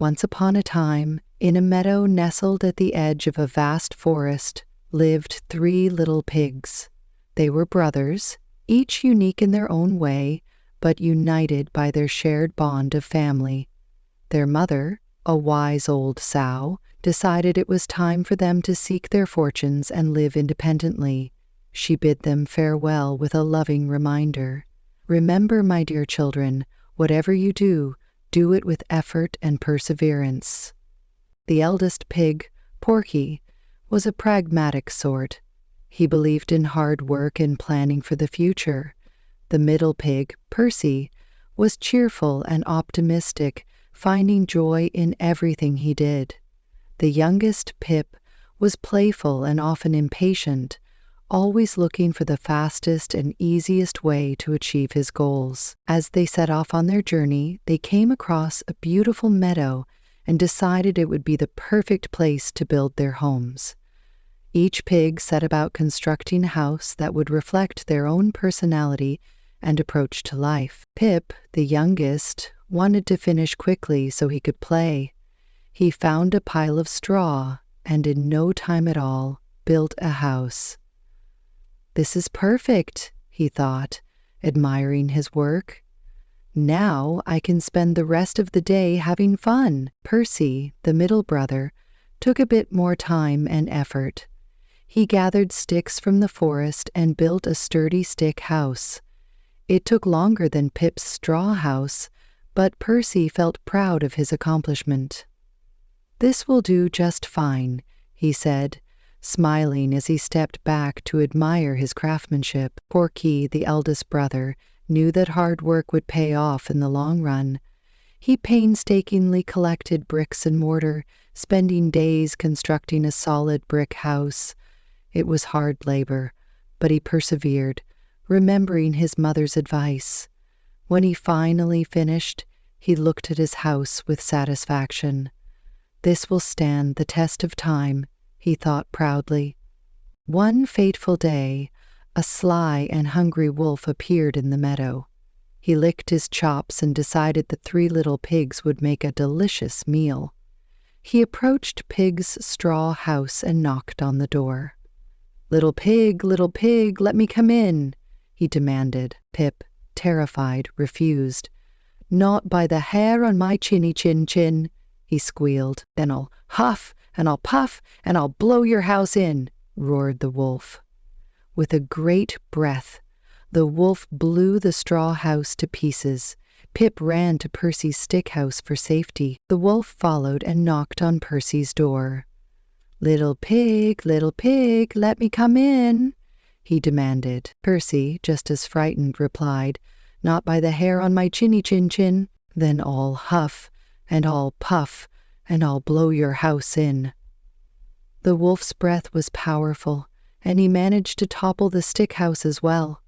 Once upon a time, in a meadow nestled at the edge of a vast forest, lived 3 little pigs. They were brothers, each unique in their own way, but united by their shared bond of family. Their mother, a wise old sow, decided it was time for them to seek their fortunes and live independently. She bid them farewell with a loving reminder. "Remember, my dear children, whatever you do, do it with effort and perseverance." The eldest pig, Porky, was a pragmatic sort. He believed in hard work and planning for the future. The middle pig, Percy, was cheerful and optimistic, finding joy in everything he did. The youngest, Pip, was playful and often impatient, always looking for the fastest and easiest way to achieve his goals. As they set off on their journey, they came across a beautiful meadow and decided it would be the perfect place to build their homes. Each pig set about constructing a house that would reflect their own personality and approach to life. Pip, the youngest, wanted to finish quickly so he could play. He found a pile of straw and in no time at all built a house. "This is perfect," he thought, admiring his work. "Now I can spend the rest of the day having fun." Percy, the middle brother, took a bit more time and effort. He gathered sticks from the forest and built a sturdy stick house. It took longer than Pip's straw house, but Percy felt proud of his accomplishment. "This will do just fine," he said, smiling as he stepped back to admire his craftsmanship. Porky, the eldest brother, knew that hard work would pay off in the long run. He painstakingly collected bricks and mortar, spending days constructing a solid brick house. It was hard labor, but he persevered, remembering his mother's advice. When he finally finished, he looked at his house with satisfaction. "This will stand the test of time," he thought proudly. One fateful day, a sly and hungry wolf appeared in the meadow. He licked his chops and decided the 3 little pigs would make a delicious meal. He approached Pig's straw house and knocked on the door. Little pig, let me come in," he demanded. Pip, terrified, refused. "Not by the hair on my chinny chin chin," he squealed. "Then I'll huff and I'll puff and I'll blow your house in," roared the wolf. With a great breath, the wolf blew the straw house to pieces. Pip ran to Percy's stick house for safety. The wolf followed and knocked on Percy's door. Little pig, let me come in," he demanded. Percy, just as frightened, replied, "Not by the hair on my chinny chin chin." "Then I'll huff and I'll puff and I'll blow your house in." The wolf's breath was powerful, and he managed to topple the stick house as well.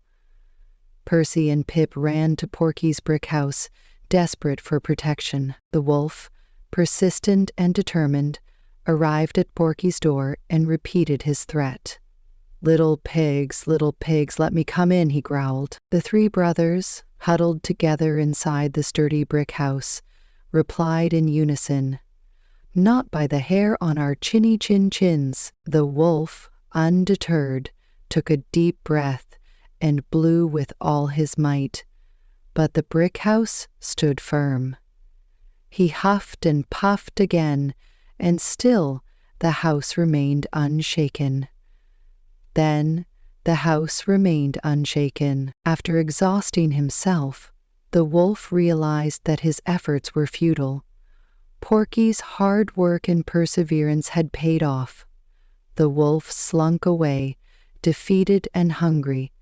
Percy and Pip ran to Porky's brick house, desperate for protection. The wolf, persistent and determined, arrived at Porky's door and repeated his threat. Little pigs, let me come in," he growled. The 3 brothers, huddled together inside the sturdy brick house, replied in unison, "Not by the hair on our chinny chin chins." The wolf, undeterred, took a deep breath and blew with all his might, but the brick house stood firm. He huffed and puffed again, and still the house remained unshaken. Then the house remained unshaken. After exhausting himself, the wolf realized that his efforts were futile. Porky's hard work and perseverance had paid off. The wolf slunk away, defeated and hungry,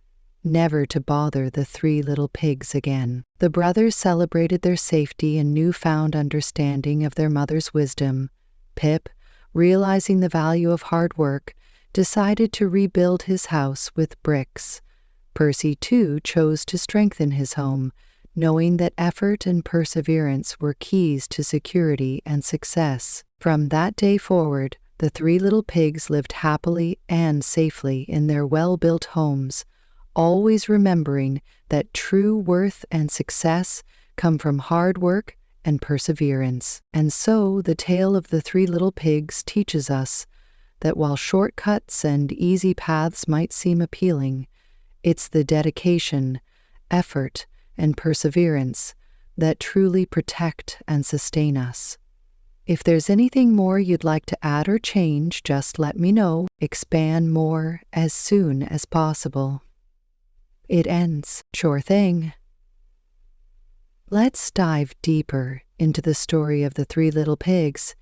never to bother the 3 little pigs again. The brothers celebrated their safety and newfound understanding of their mother's wisdom. Pip, realizing the value of hard work, decided to rebuild his house with bricks. Percy, too, chose to strengthen his home, knowing that effort and perseverance were keys to security and success. From that day forward, the 3 little pigs lived happily and safely in their well-built homes, always remembering that true worth and success come from hard work and perseverance. And so the tale of the three little pigs teaches us that while shortcuts and easy paths might seem appealing, it's the dedication, effort, and perseverance that truly protect and sustain us. If there's anything more you'd like to add or change, just let me know. Expand more as soon as possible. It ends. Sure thing. Let's dive deeper into the story of the three little pigs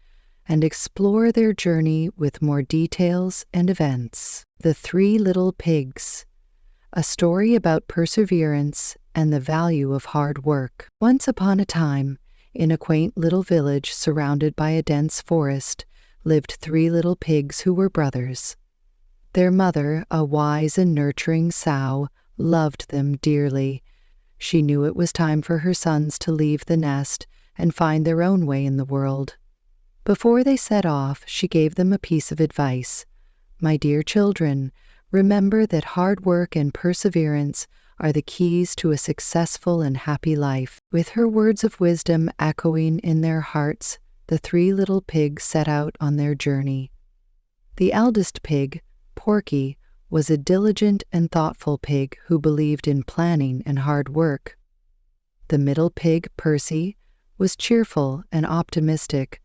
and explore their journey with more details and events. The Three Little Pigs, a story about perseverance and the value of hard work. Once upon a time, in a quaint little village surrounded by a dense forest, lived three little pigs who were brothers. Their mother, a wise and nurturing sow, loved them dearly. She knew it was time for her sons to leave the nest and find their own way in the world. Before they set off, she gave them a piece of advice. "My dear children, remember that hard work and perseverance are the keys to a successful and happy life." With her words of wisdom echoing in their hearts, the three little pigs set out on their journey. The eldest pig, Porky, was a diligent and thoughtful pig who believed in planning and hard work. The middle pig, Percy, was cheerful and optimistic,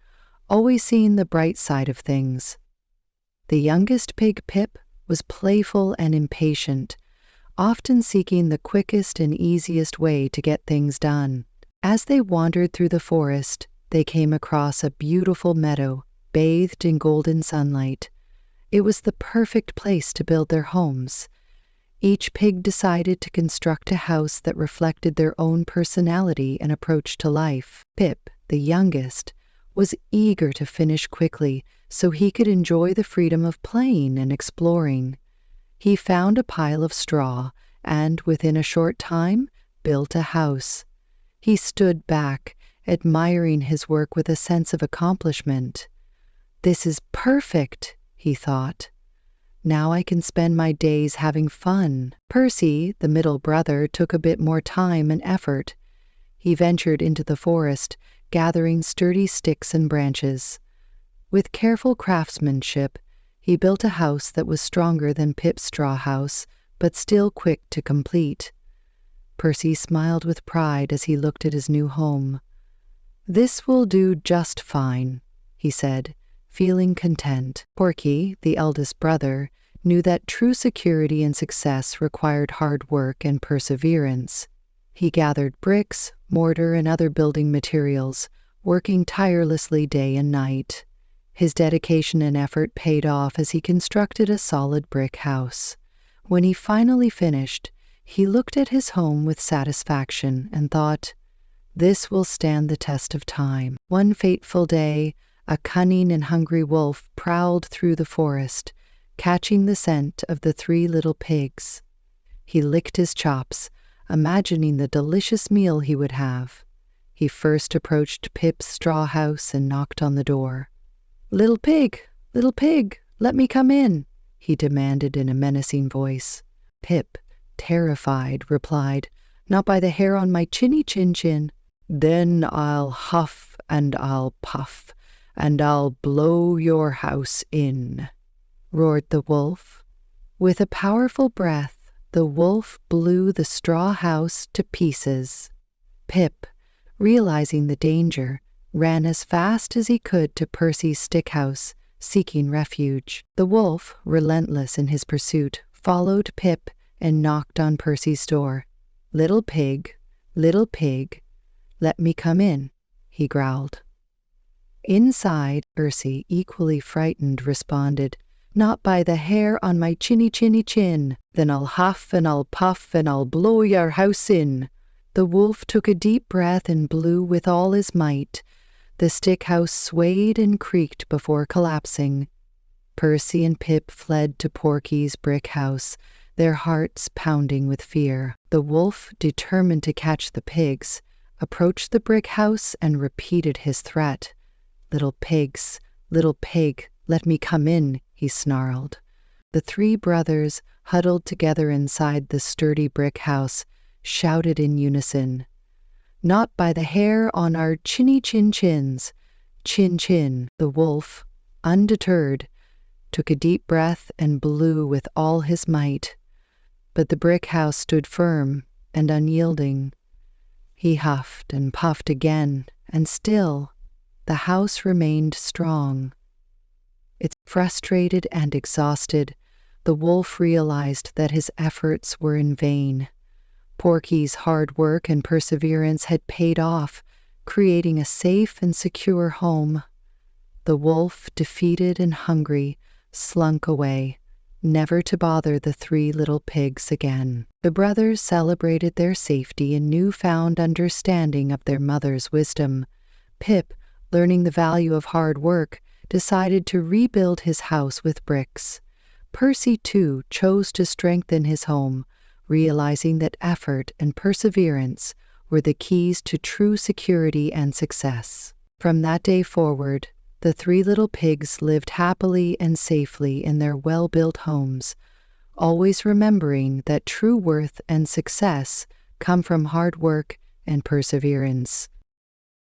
always seeing the bright side of things. The youngest pig, Pip, was playful and impatient, often seeking the quickest and easiest way to get things done. As they wandered through the forest, they came across a beautiful meadow, bathed in golden sunlight. It was the perfect place to build their homes. Each pig decided to construct a house that reflected their own personality and approach to life. Pip, the youngest, was eager to finish quickly so he could enjoy the freedom of playing and exploring. He found a pile of straw and, within a short time, built a house. He stood back, admiring his work with a sense of accomplishment. "This is perfect," he thought. "Now I can spend my days having fun." Percy, the middle brother, took a bit more time and effort. He ventured into the forest, gathering sturdy sticks and branches. With careful craftsmanship, he built a house that was stronger than Pip's straw house, but still quick to complete. Percy smiled with pride as he looked at his new home. "This will do just fine," he said, feeling content. Porky, the eldest brother, knew that true security and success required hard work and perseverance. He gathered bricks, mortar, and other building materials, working tirelessly day and night. His dedication and effort paid off as he constructed a solid brick house. When he finally finished, he looked at his home with satisfaction and thought, "This will stand the test of time." One fateful day, a cunning and hungry wolf prowled through the forest, catching the scent of the three little pigs. He licked his chops, imagining the delicious meal he would have. He first approached Pip's straw house and knocked on the door. Little pig, let me come in," he demanded in a menacing voice. Pip, terrified, replied, "Not by the hair on my chinny chin." "Then I'll huff and I'll puff, and I'll blow your house in," roared the wolf. With a powerful breath, the wolf blew the straw house to pieces. Pip, realizing the danger, ran as fast as he could to Percy's stick house, seeking refuge. The wolf, relentless in his pursuit, followed Pip and knocked on Percy's door. Little pig, let me come in," he growled. Inside, Percy, equally frightened, responded, "Not by the hair on my chinny chin. Then I'll huff and I'll puff and I'll blow your house in." The wolf took a deep breath and blew with all his might. The stick house swayed and creaked before collapsing. Percy and Pip fled to Porky's brick house, their hearts pounding with fear. The wolf, determined to catch the pigs, approached the brick house and repeated his threat. Little pig, let me come in," he snarled. The three brothers, huddled together inside the sturdy brick house, shouted in unison, not by the hair on our chinny chin chins. Chin chin, the wolf, undeterred, took a deep breath and blew with all his might. But the brick house stood firm and unyielding. He huffed and puffed again, and still the house remained strong. It's frustrated and exhausted, the wolf realized that his efforts were in vain. Porky's hard work and perseverance had paid off, creating a safe and secure home. The wolf, defeated and hungry, slunk away, never to bother the three little pigs again. The brothers celebrated their safety and newfound understanding of their mother's wisdom. Pip, learning the value of hard work, decided to rebuild his house with bricks. Percy, too, chose to strengthen his home, realizing that effort and perseverance were the keys to true security and success. From that day forward, the three little pigs lived happily and safely in their well-built homes, always remembering that true worth and success come from hard work and perseverance.